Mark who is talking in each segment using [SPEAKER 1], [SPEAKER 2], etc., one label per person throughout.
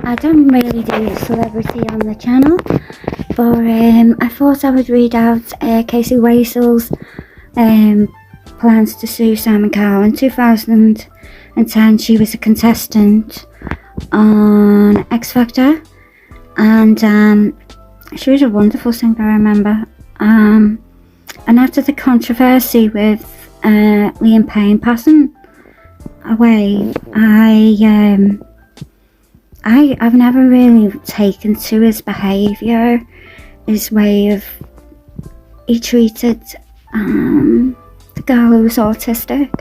[SPEAKER 1] I don't really do celebrity on the channel, but I thought I would read out Casey Waisel's plans to sue Simon Cowell. In 2010, she was a contestant on X Factor, and she was a wonderful singer, I remember. And after the controversy with Liam Payne passing away, I've never really taken to his behaviour, his way of, he treated the girl who was autistic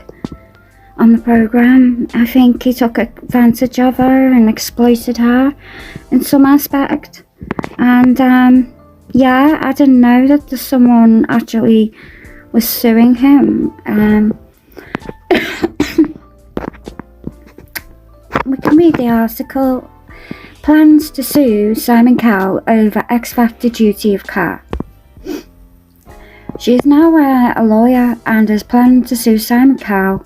[SPEAKER 1] on the programme. I think he took advantage of her and exploited her in some aspect. And yeah, I didn't know that someone actually was suing him. We can read the article. Plans to sue Simon Cowell over X Factor duty of care. She is now a lawyer and is planning to sue Simon Cowell,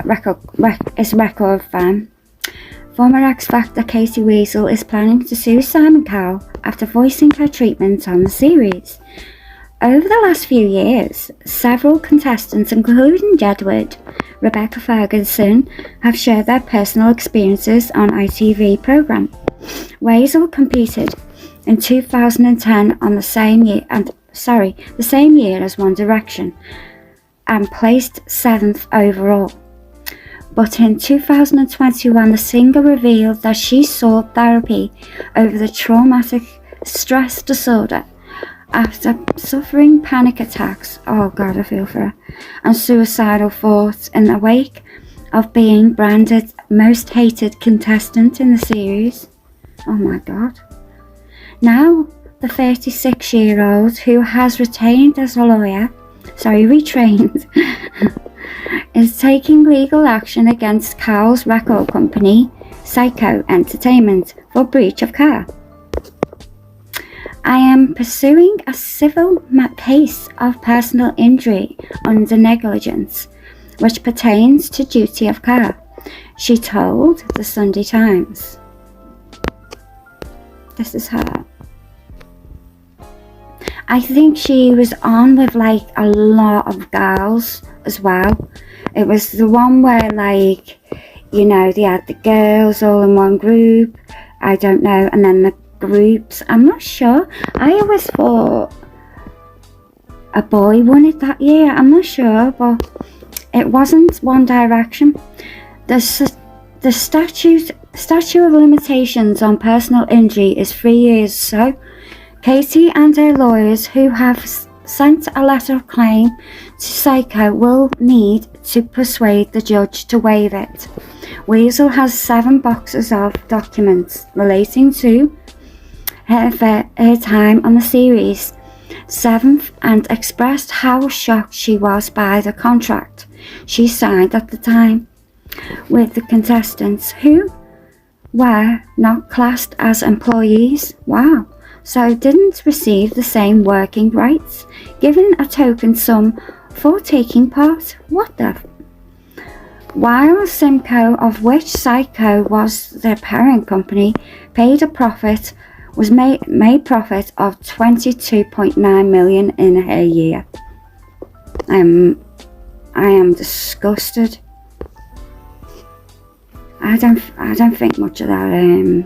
[SPEAKER 1] record fan. Former X Factor Casey Weasel is planning to sue Simon Cowell after voicing her treatment on the series. Over the last few years, several contestants, including Jedward, Rebecca Ferguson, have shared their personal experiences on ITV programme. Weasel competed in 2010 on the same year as One Direction, and placed 7th overall. But in 2021, the singer revealed that she sought therapy over the traumatic stress disorder after suffering panic attacks, oh god, I feel for her, and suicidal thoughts in the wake of being branded most hated contestant in the series. Oh my god. Now, the 36-year-old, who has retrained, is taking legal action against Cowell's record company, Psycho Entertainment, for breach of care. I am pursuing a civil case of personal injury under negligence, which pertains to duty of care, she told the Sunday Times. This is her. I think she was on with like a lot of girls as well. It was the one where, like, you know, they had the girls all in one group, I don't know, and then the groups, I'm not sure. I always thought a boy won it that year, I'm not sure, but it wasn't One Direction. The statute of limitations on personal injury is 3 years, so Katie and her lawyers, who have sent a letter of claim to Psycho, will need to persuade the judge to waive it. Weasel has 7 boxes of documents relating to her time on the series 7th, and expressed how shocked she was by the contract she signed at the time with the contestants, who were not classed as employees. Wow. So didn't receive the same working rights, given a token sum for taking part. What the? While Simcoe, of which Psycho was their parent company, made profit of 22.9 million in a year. I am disgusted. I don't think much of that.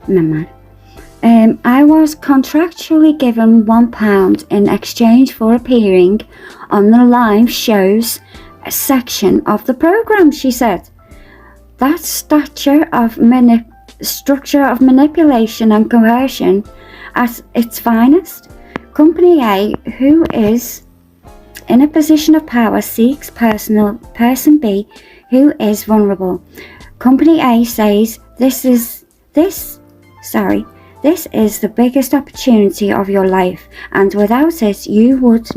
[SPEAKER 1] Never mind. I was contractually given £1 in exchange for appearing on the live shows section of the programme, she said. That structure of manipulation and coercion at its finest. Company A, who is in a position of power, seeks person B, who is vulnerable. Company A says this is the biggest opportunity of your life, and without it you would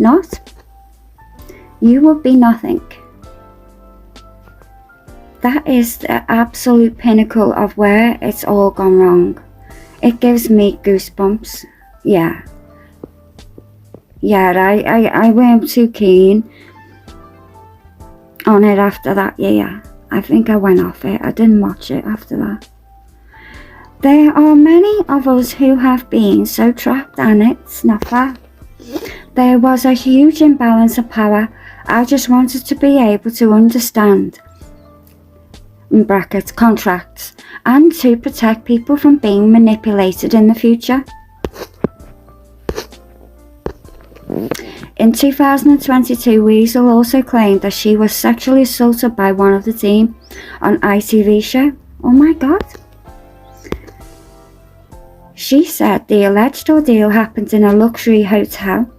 [SPEAKER 1] be nothing. That is the absolute pinnacle of where it's all gone wrong. It gives me goosebumps. Yeah, I weren't too keen on it after that year. I think I went off it. I didn't watch it after that. There are many of us who have been so trapped, and it's not fair. There was a huge imbalance of power. I just wanted to be able to understand, in brackets, contracts, and to protect people from being manipulated in the future. In 2022, Weasel also claimed that she was sexually assaulted by one of the team on ITV show. Oh my god. She said the alleged ordeal happened in a luxury hotel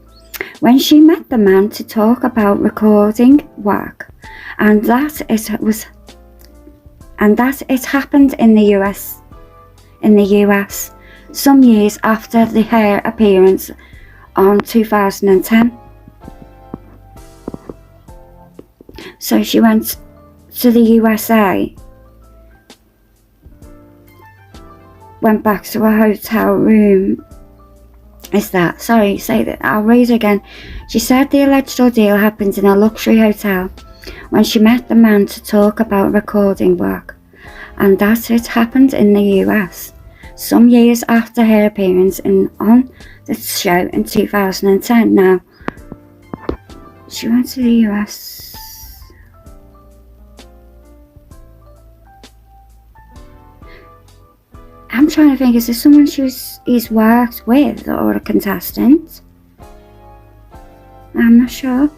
[SPEAKER 1] when she met the man to talk about recording work, and that it happened in the US some years after her appearance on 2010. So she went to the USA, went back to a hotel room. I'll read it again. She said the alleged ordeal happened in a luxury hotel when she met the man to talk about recording work, and that it happened in the US some years after her appearance on the show in 2010. Now, she went to the US. I'm trying to think, is this someone he's worked with or a contestant? I'm not sure.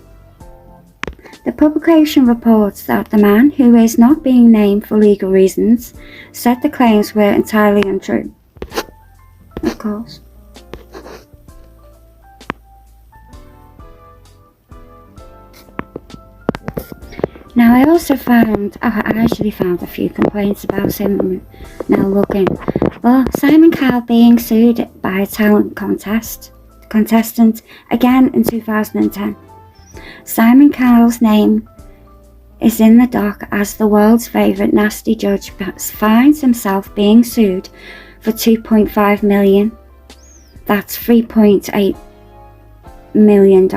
[SPEAKER 1] The publication reports that the man, who is not being named for legal reasons, said the claims were entirely untrue. Of course. Now I actually found a few complaints about him now looking. Well, Simon Cowell being sued by a talent contestant again in 2010. Simon Cowell's name is in the dock as the world's favourite nasty judge finds himself being sued for $2.5 million. That's $3.8 million.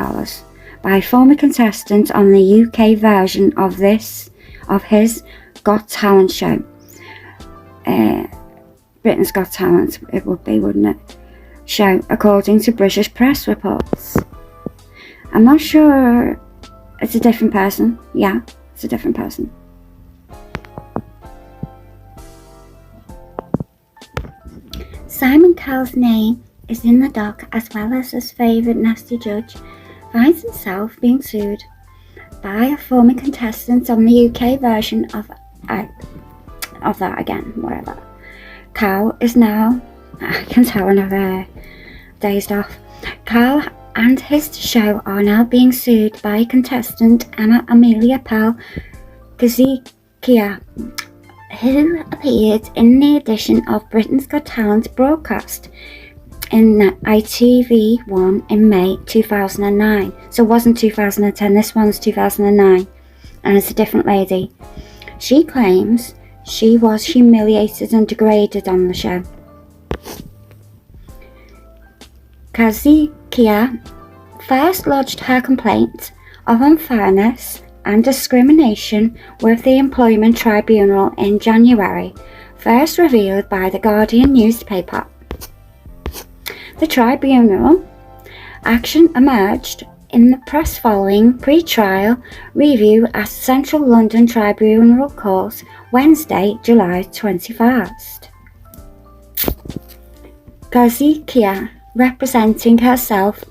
[SPEAKER 1] By a former contestant on the UK version of his Got Talent show. Britain's Got Talent, it would be, wouldn't it? Show, according to British press reports. I'm not sure it's a different person. Yeah, it's a different person. Simon Cowell's name is in the dock as well as his favourite nasty judge finds himself being sued by a former contestant on the UK version of that again, whatever. Cowell is now, I can tell when I've dazed off. Cowell and his show are now being sued by contestant Emma Amelia Pell Kazikia, who appeared in the edition of Britain's Got Talent broadcast in ITV1 in May 2009. So it wasn't 2010, this one's 2009, and it's a different lady. She claims she was humiliated and degraded on the show. Kazikia first lodged her complaint of unfairness and discrimination with the Employment Tribunal in January, first revealed by the Guardian newspaper. The tribunal action emerged in the press following pre-trial review at Central London Tribunal Court Wednesday, July 21st. Kazikia, representing herself,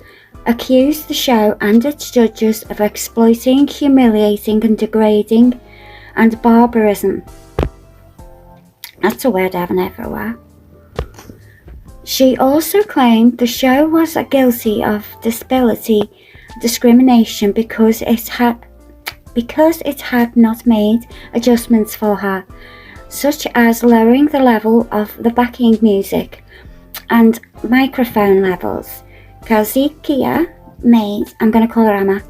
[SPEAKER 1] accused the show and its judges of exploiting, humiliating and degrading and barbarism. That's a word I haven't heard for a while. She also claimed the show was guilty of disability discrimination because it had not made adjustments for her, such as lowering the level of the backing music and microphone levels. Kazikia made, I'm going to call her Emma.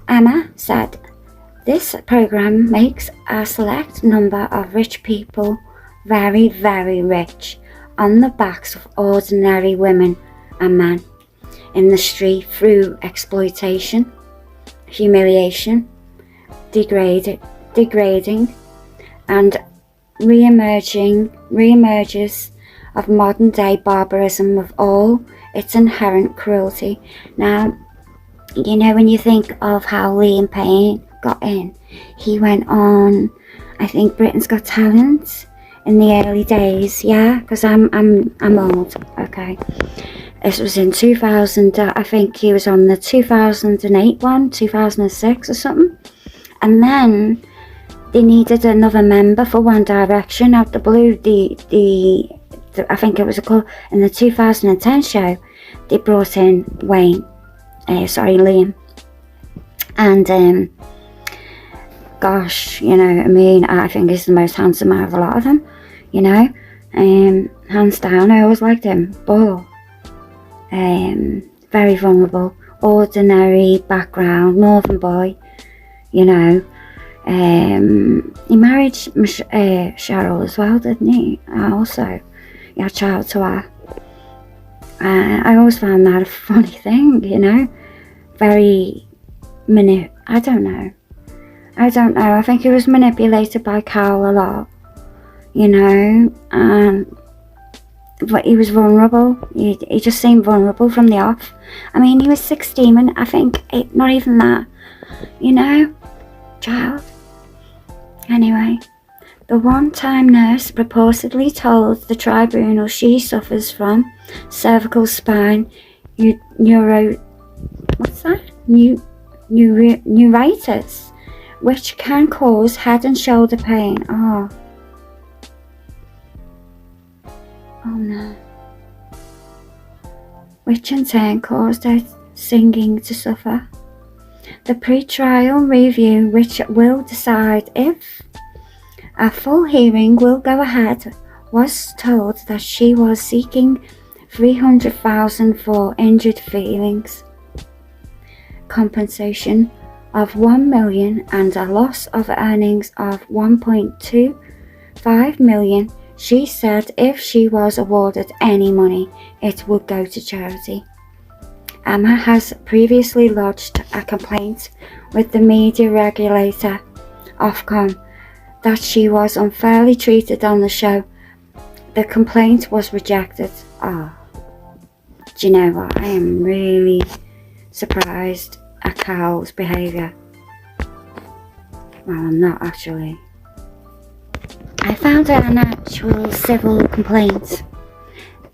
[SPEAKER 1] Emma said, "This program makes a select number of rich people very, very rich on the backs of ordinary women and men in the street through exploitation, humiliation, degrading and re-emerges of modern day barbarism with all its inherent cruelty. Now, you know, when you think of how Liam Payne got in, he went on, I think, Britain's Got Talent in the early days, yeah, because I'm old, okay. It was in 2000, I think he was on the 2008 one, 2006 or something, and then they needed another member for One Direction out the blue. The I think it was in the 2010 show, they brought in Liam, and gosh, you know, I mean, I think he's the most handsome out of a lot of them, you know, hands down. I always liked him, but very vulnerable, ordinary background, northern boy, you know. He married Cheryl as well, didn't he? Also, he had a child to her. I always found that a funny thing, you know. Very I don't know. I think he was manipulated by Cowell a lot, you know. But he was vulnerable. He just seemed vulnerable from the off. I mean, he was 16, and I think not even that, you know, child. Anyway, the one-time nurse purportedly told the tribunal she suffers from cervical spine neuritis, which can cause head and shoulder pain. Oh no. Which in turn caused her singing to suffer. The pre-trial review, which will decide if a full hearing will go ahead, was told that she was seeking $300,000 for injured feelings, compensation of $1 million, and a loss of earnings of $1.25 million. She said if she was awarded any money, it would go to charity. Emma has previously lodged a complaint with the media regulator, Ofcom, that she was unfairly treated on the show. The complaint was rejected. Do you know what? I am really surprised at Cowell's behaviour. Well, I'm not actually. I found out an actual civil complaint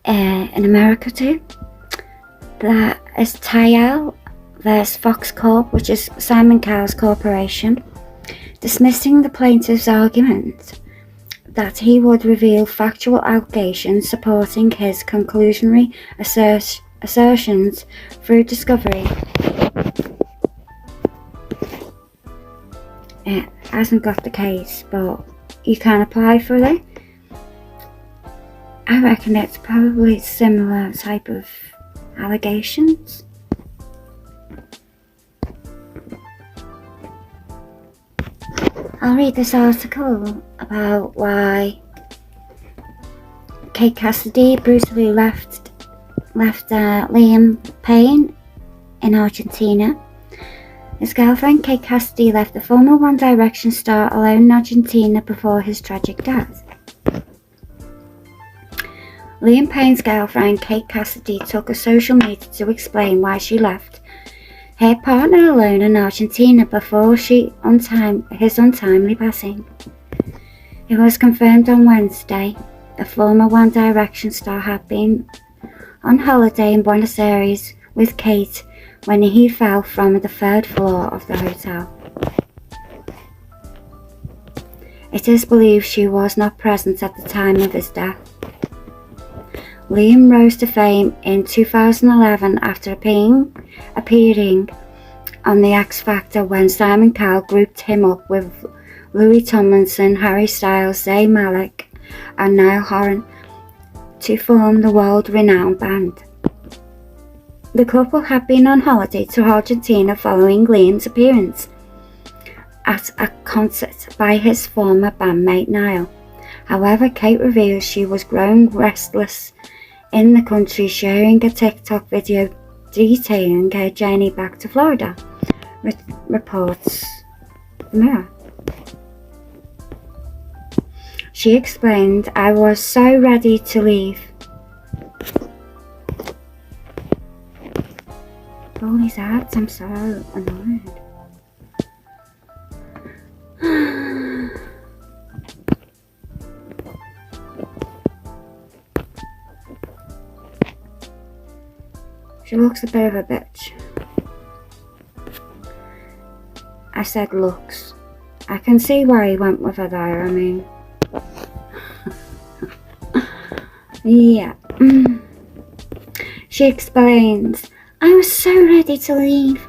[SPEAKER 1] in America too. That is Tyrell vs. Fox Corp, which is Simon Cowell's corporation, dismissing the plaintiff's argument that he would reveal factual allegations supporting his conclusionary assertions through discovery. It hasn't got the case, but you can apply for it. I reckon it's probably similar type of allegations. I'll read this article about why Kate Cassidy brutally left Liam Payne in Argentina. His girlfriend Kate Cassidy left the former One Direction star alone in Argentina before his tragic death. Liam Payne's girlfriend Kate Cassidy took to social media to explain why she left her partner alone in Argentina before his untimely passing. It was confirmed on Wednesday the former One Direction star had been on holiday in Buenos Aires with Kate when he fell from the third floor of the hotel. It is believed she was not present at the time of his death. Liam rose to fame in 2011 after appearing on The X Factor when Simon Cowell grouped him up with Louis Tomlinson, Harry Styles, Zayn Malik and Niall Horan to form the world-renowned band. The couple had been on holiday to Argentina following Liam's appearance at a concert by his former bandmate Niall. However, Kate reveals she was growing restless in the country, sharing a TikTok video detailing her journey back to Florida, reports The Mirror. She explained, "I was so ready to leave." All these ads, I'm so annoyed. She looks a bit of a bitch. I said looks. I can see why he went with her there, I mean. Yeah. She explains, "I was so ready to leave.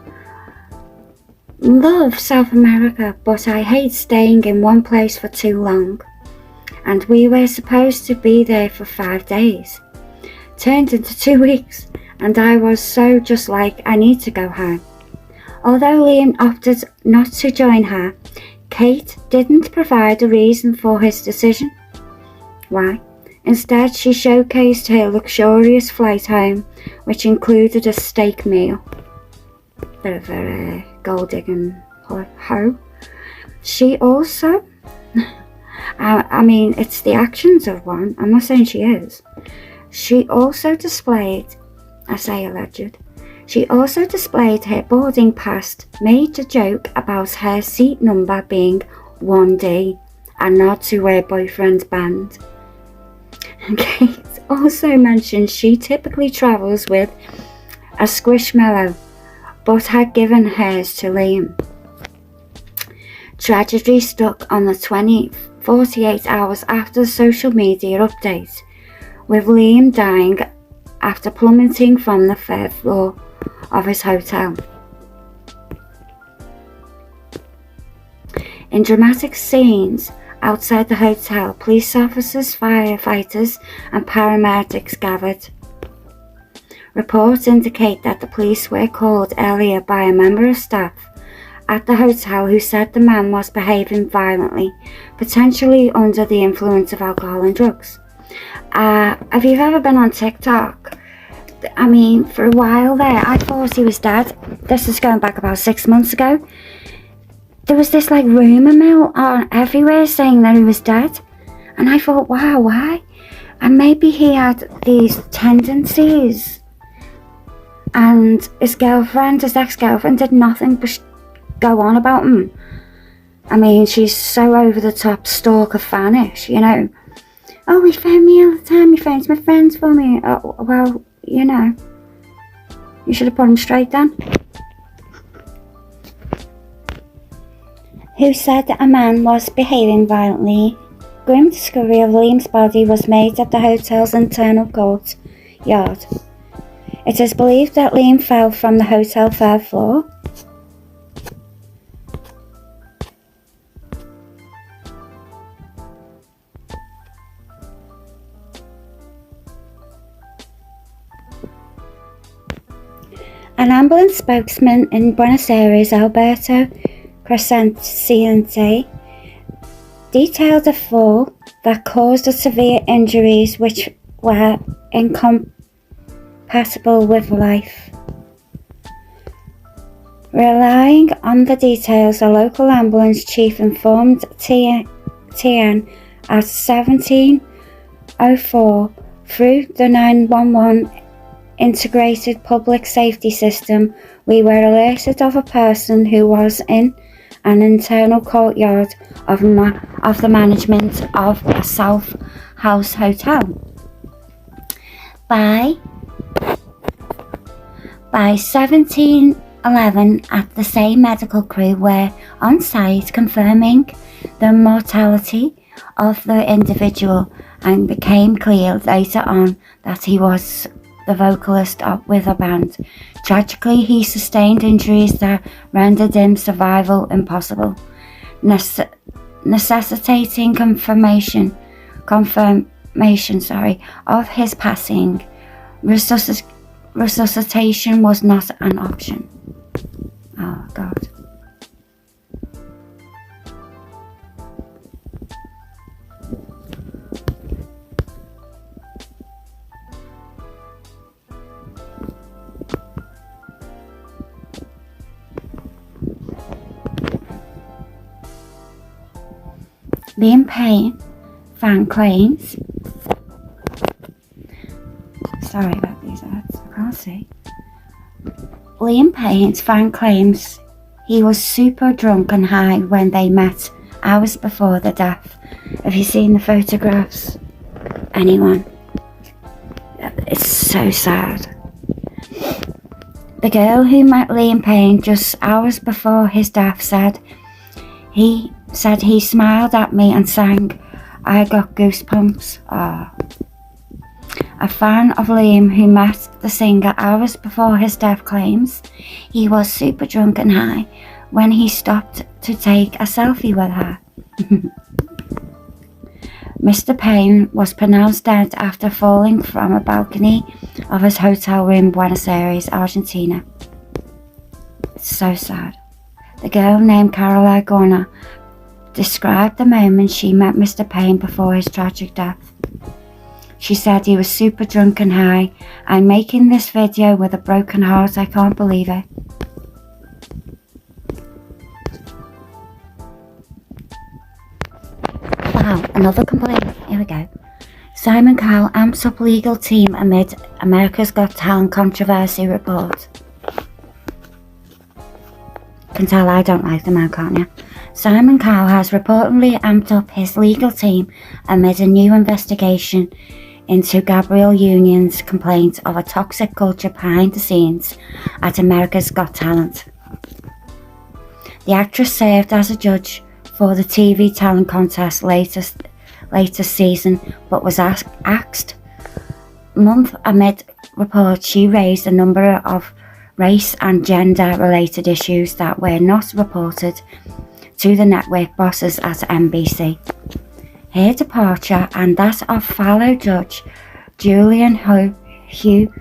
[SPEAKER 1] Love South America, but I hate staying in one place for too long. And we were supposed to be there for 5 days. Turned into 2 weeks, and I was so just like, I need to go home." Although Liam opted not to join her, Kate didn't provide a reason for his decision. Why? Instead, she showcased her luxurious flight home, which included a steak meal. Bit of a gold digging hoe. She also, I mean, it's the actions of one. I'm not saying she is. She also displayed, I say alleged, she also displayed her boarding pass, made a joke about her seat number being 1D, and nod to her boyfriend's band. Kate also mentioned she typically travels with a squishmallow, but had given hers to Liam. Tragedy struck on the 48 hours after the social media update, with Liam dying after plummeting from the 3rd floor of his hotel. In dramatic scenes outside the hotel, police officers, firefighters and paramedics gathered. Reports indicate that the police were called earlier by a member of staff at the hotel who said the man was behaving violently, potentially under the influence of alcohol and drugs. Have you ever been on TikTok? I mean, for a while there, I thought he was dead. This is going back about 6 months ago. There was this like rumour mill on everywhere saying that he was dead. And I thought, wow, why? And maybe he had these tendencies. And his ex-girlfriend, did nothing but go on about him. I mean, she's so over the top stalker fanish, you know. "Oh, he phoned me all the time, he phones my friends for me." Oh, well, you know, you should have put him straight then. Who said that a man was behaving violently. Grim discovery of Liam's body was made at the hotel's internal courtyard. It is believed that Liam fell from the hotel 3rd floor. An ambulance spokesman in Buenos Aires, Alberto Crescente, detailed a fall that caused severe injuries which were incompatible with life. Relying on the details, a local ambulance chief informed TN at 17:04 through the 911 integrated public safety system, "We were alerted of a person who was in an internal courtyard of the management of a South House hotel. By 17:11, at the same medical crew were on site confirming the mortality of the individual, and became clear later on that he was the vocalist with a band. Tragically, he sustained injuries that rendered him survival impossible, necessitating confirmation of his passing. Resuscitation was not an option." Oh God. Liam Payne fan claims, sorry about these ads, I can't see. Liam Payne's fan claims he was super drunk and high when they met hours before the death. Have you seen the photographs? Anyone? It's so sad. The girl who met Liam Payne just hours before his death said he smiled at me and sang, "I got goosebumps." A fan of Liam who met the singer hours before his death claims he was super drunk and high when he stopped to take a selfie with her. Mr. Payne was pronounced dead after falling from a balcony of his hotel room in Buenos Aires, Argentina. It's so sad. The girl named Carola Gorner described the moment she met Mr. Payne before his tragic death. She said he was super drunk and high. "I'm making this video with a broken heart, I can't believe it." Wow, another complaint. Here we go. Simon Cowell amps up legal team amid America's Got Talent controversy report. Can tell I don't like the man, can't you? Simon Cowell has reportedly amped up his legal team amid a new investigation into Gabrielle Union's complaint of a toxic culture behind the scenes at America's Got Talent. The actress served as a judge for the TV talent contest latest season, but was axed month amid reports she raised a number of race and gender related issues that were not reported to the network bosses at NBC. Her departure and that of fellow judge Julian Hugh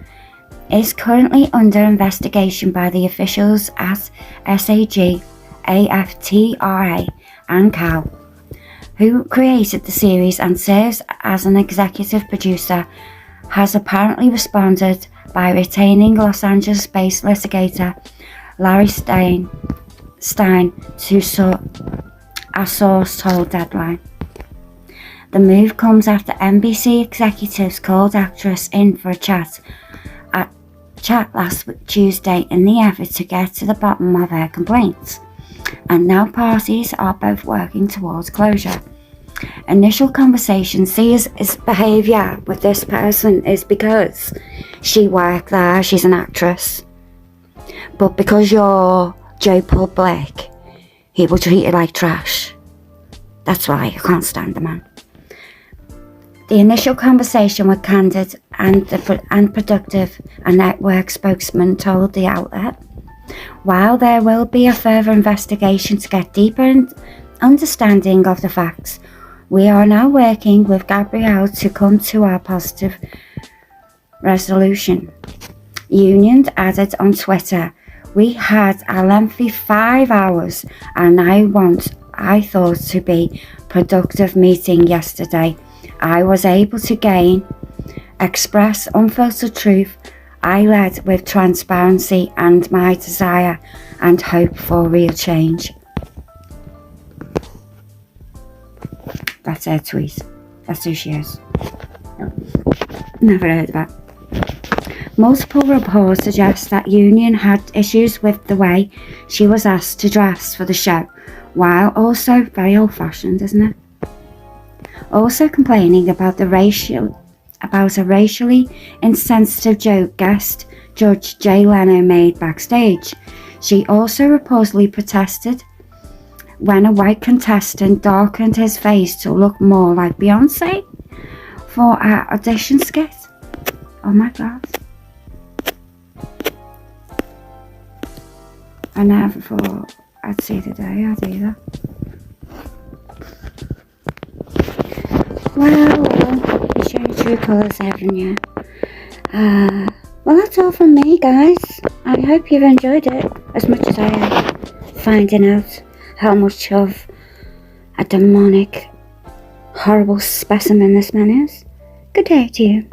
[SPEAKER 1] is currently under investigation by the officials at SAG, AFTRA and Cowell, who created the series and serves as an executive producer, has apparently responded by retaining Los Angeles-based litigator Larry Stein to a source told Deadline. The move comes after NBC executives called actress in for a chat last Tuesday in the effort to get to the bottom of her complaints, and now parties are both working towards closure. Initial conversation sees his behaviour with this person is because she worked there, she's an actress, but because you're Joe Public, he will treat you like trash. That's why I can't stand the man. The initial conversation was candid and productive, a network spokesman told the outlet. While there will be a further investigation to get deeper understanding of the facts, we are now working with Gabrielle to come to a positive resolution. Union added on Twitter, "We had a lengthy 5 hours and I thought to be productive meeting yesterday. I was able to express unfiltered truth. I led with transparency and my desire and hope for real change." That's her tweet. That's who she is. Never heard of her. Multiple reports suggest that Union had issues with the way she was asked to dress for the show, while also very old-fashioned, isn't it? Also complaining about a racially insensitive joke guest judge Jay Leno made backstage. She also reportedly protested when a white contestant darkened his face to look more like Beyonce for our audition skit. Oh my god. I never thought I'd see the day I'd do that. Well, you show your true colours, haven't you? Well, that's all from me, guys. I hope you've enjoyed it as much as I have, finding out how much of a demonic, horrible specimen this man is. Good day to you.